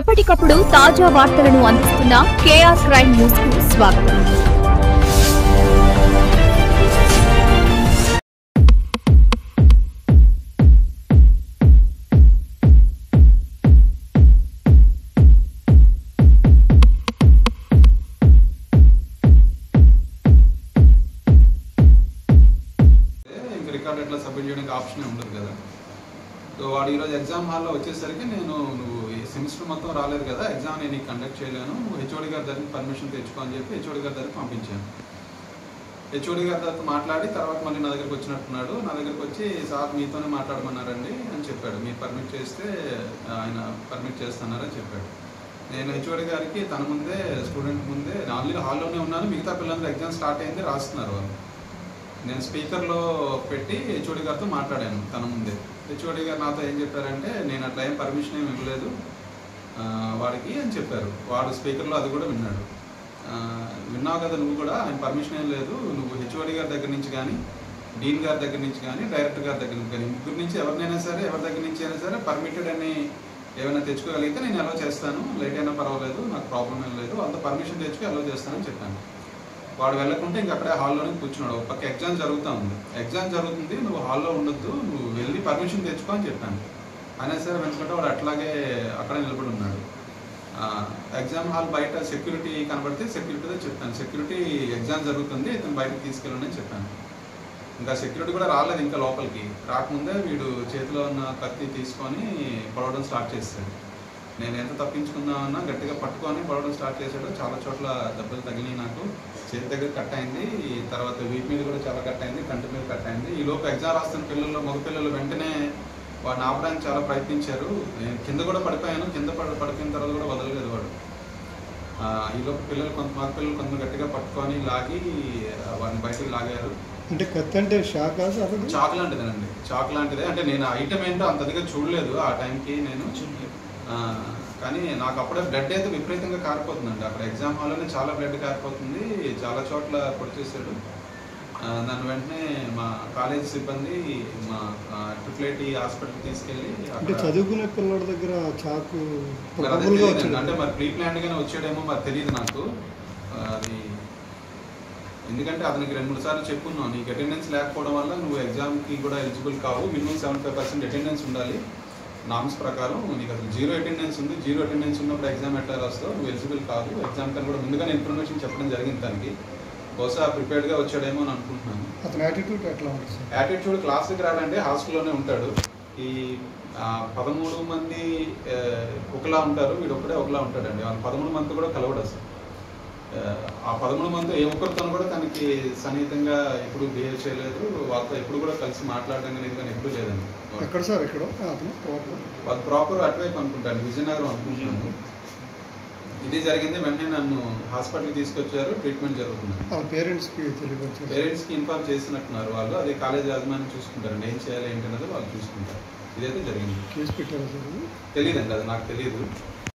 ఎప్పటికప్పుడు తాజా వార్తలను అందిస్తున్న కేఆర్ క్రైమ్ న్యూస్ కు స్వాగతం. రికార్డ్ ఎట్లా సబ్మిట్ చేయడానికి ఆప్షన్ ఉండదు కదా. సో వాడు ఈరోజు ఎగ్జామ్ హాల్లో వచ్చేసరికి నువ్వు సెమిస్టర్ మొత్తం రాలేదు కదా, ఎగ్జామ్ నేను కండక్ట్ చేయలేను, హెచ్ఓడి గారి దగ్గర పర్మిషన్ తెచ్చుకో అని చెప్పి హెచ్ఓడి గారి దగ్గర పంపించాను. హెచ్ఓడి గారి దగ్గర మాట్లాడి తర్వాత మళ్ళీ నా దగ్గరికి వచ్చినట్టున్నాడు. నా దగ్గరికి వచ్చి సార్ మీతోనే మాట్లాడమన్నారండి అని చెప్పాడు. మీరు పర్మిట్ చేస్తే ఆయన పర్మిట్ చేస్తున్నారని చెప్పాడు. నేను హెచ్ఓడి గారికి తన ముందే స్టూడెంట్ ముందే ఆల్రెడీ హాల్లోనే ఉన్నాను, మిగతా పిల్లలందరూ ఎగ్జామ్ స్టార్ట్ అయింది రాస్తున్నారు వాళ్ళు. నేను స్పీకర్లో పెట్టి హెచ్ఓడి గారితో మాట్లాడాను తన ముందే. హెచ్ఓడి గారు నాతో ఏం చెప్పారంటే నేను అట్లా ఏం పర్మిషన్ ఏమి ఇవ్వలేదు వాడికి అని చెప్పారు. వాడు స్పీకర్లో అది కూడా విన్నాడు. విన్నావు కదా నువ్వు కూడా, ఆయన పర్మిషన్ ఏం లేదు, నువ్వు హెచ్ఓడి గారి దగ్గర నుంచి కానీ డీన్ గారి దగ్గర నుంచి కానీ డైరెక్టర్ గారి దగ్గర నుంచి కానీ ముగ్గురు నుంచి ఎవరినైనా సరే ఎవరి దగ్గర నుంచి అయినా సరే పర్మిటెడ్ అని ఏమైనా తెచ్చుకోగలిగితే నేను అలో చేస్తాను, లేట్ అయినా పర్వాలేదు, నాకు ప్రాబ్లం ఏం లేదు, అంత పర్మిషన్ తెచ్చుకొని అలో చేస్తానని చెప్పాను. వాడు వెళ్ళకుంటే ఇంక అక్కడే హాల్లోనే కూర్చున్నాడు. ఒక పక్క ఎగ్జామ్ జరుగుతుంది, నువ్వు హాల్లో ఉండొద్దు, నువ్వు వెళ్ళి పర్మిషన్ తెచ్చుకో అని చెప్పాను. అయినా సరే వెనుకుంటే వాడు అట్లాగే అక్కడే నిలబడి ఉన్నాడు. ఎగ్జామ్ హాల్ బయట సెక్యూరిటీ కనబడితే సెక్యూరిటీతో చెప్పాను, సెక్యూరిటీ ఎగ్జామ్ జరుగుతుంది ఇతను బయటకు తీసుకెళ్ళండి అని చెప్పాను. ఇంకా సెక్యూరిటీ కూడా రాలేదు ఇంకా లోపలికి. రాకముందే వీడు చేతిలో ఉన్న కత్తి తీసుకొని పొడవడం స్టార్ట్ చేస్తాడు. నేను ఎంత తప్పించుకుందామన్నా గట్టిగా పట్టుకొని పొడవడం స్టార్ట్ చేశాడు. చాలా చోట్ల దెబ్బలు తగిలినాయి, నాకు చేతి దగ్గర కట్ అయింది, తర్వాత వీపు మీద కూడా చాలా కట్ అయింది, కంటి మీద కట్ అయింది. ఈ లోపు ఎగ్జామ్ రాస్తున్న పిల్లలు మగపిల్లలు వెంటనే వాడిని ఆపడానికి చాలా ప్రయత్నించారు. నేను కింద కూడా పడిపోయాను, కింద పడిపోయిన తర్వాత కూడా వదలలేదు వాడు. ఈ లోపు పిల్లలు మగపిల్లలు కొంత గట్టిగా పట్టుకొని లాగి వాడిని బయటకు లాగారు. అంటే కత్తి అంటే చాక్ లాంటిదేనండి, చాక్ లాంటిదే. అంటే నేను ఐటమ్ ఏంటో అంత దగ్గర చూడలేదు ఆ టైంకి నేను, కానీ నాకు అప్పుడే బ్లడ్ అయితే విపరీతంగా కారిపోతుందండి. అక్కడ ఎగ్జామ్ హాల్లోనే చాలా బ్లడ్ కారిపోతుంది, చాలా చోట్ల పొడి చేశాడు. నన్ను వెంటనే మా కాలేజ్ సిబ్బంది మా ట్రిపుల్ హాస్పిటల్కి తీసుకెళ్ళి చదువుకునే పిల్లల దగ్గర చాకు అంటే మరి ప్రీ ప్లాన్డ్గానే వచ్చాడేమో మరి తెలియదు నాకు అది. ఎందుకంటే అతనికి 2-3 సార్లు చెప్పున్నావు, నీకు అటెండెన్స్ లేకపోవడం వల్ల నువ్వు ఎగ్జామ్కి కూడా ఎలిజిబుల్ కావు, మినిమం 75% అటెండెన్స్ ఉండాలి నామ్స్ ప్రకారం, నీకు అసలు 0 అటెండెన్స్ ఉంది, 0 అటెండెన్స్ ఉన్నప్పుడు ఎగ్జామ్ ఎట్లా రాస్తావు, నువ్వు ఎలిజిబుల్ కాదు ఎగ్జామ్ కన్నా కూడా ముందుగానే ఇన్ఫర్మేషన్ చెప్పడం జరిగింది దానికి. బహుశా ప్రిపేర్డ్గా వచ్చాడేమో అని అనుకుంటున్నాను. అతని యాటిట్యూడ్ ఎట్లా ఉంటుంది? యాటిట్యూడ్ క్లాస్కి రాడండి, హాస్టల్లోనే ఉంటాడు. ఈ 13 మంది ఒకలా ఉంటారు, వీడు ఒకడే ఒకలా ఉంటాడండి. వాళ్ళు 13 మంది కూడా కలవడు అసలు. ఆ 13 మంది ఏ ఒక్కరితో కూడా తనకి సన్నిహితంగా ఎప్పుడు బిహేవ్ చేయలేదు, వాళ్ళతో ఎప్పుడు కూడా కలిసి మాట్లాడడం అనేది కానీ ఎప్పుడు లేదండి. ఎక్కడ సార్ ఎక్కడ వాళ్ళు ప్రాపర్ అటువైపు అనుకుంటాను, విజయనగరం అనుకుంటున్నాను. ఇది జరిగింది. వెంటనే నన్ను హాస్పిటల్కి తీసుకొచ్చారు, ట్రీట్మెంట్ జరుగుతుంది. పేరెంట్స్కి ఇన్ఫార్మ్ చేసినట్టున్నారు వాళ్ళు, అదే కాలేజ్ యాజమాన్యం చూసుకుంటారండి, ఏం చేయాలి ఏంటన్నది వాళ్ళు చూసుకుంటారు. ఇదైతే జరిగింది. కేసు పెట్టారు తెలియదండి, అది నాకు తెలియదు.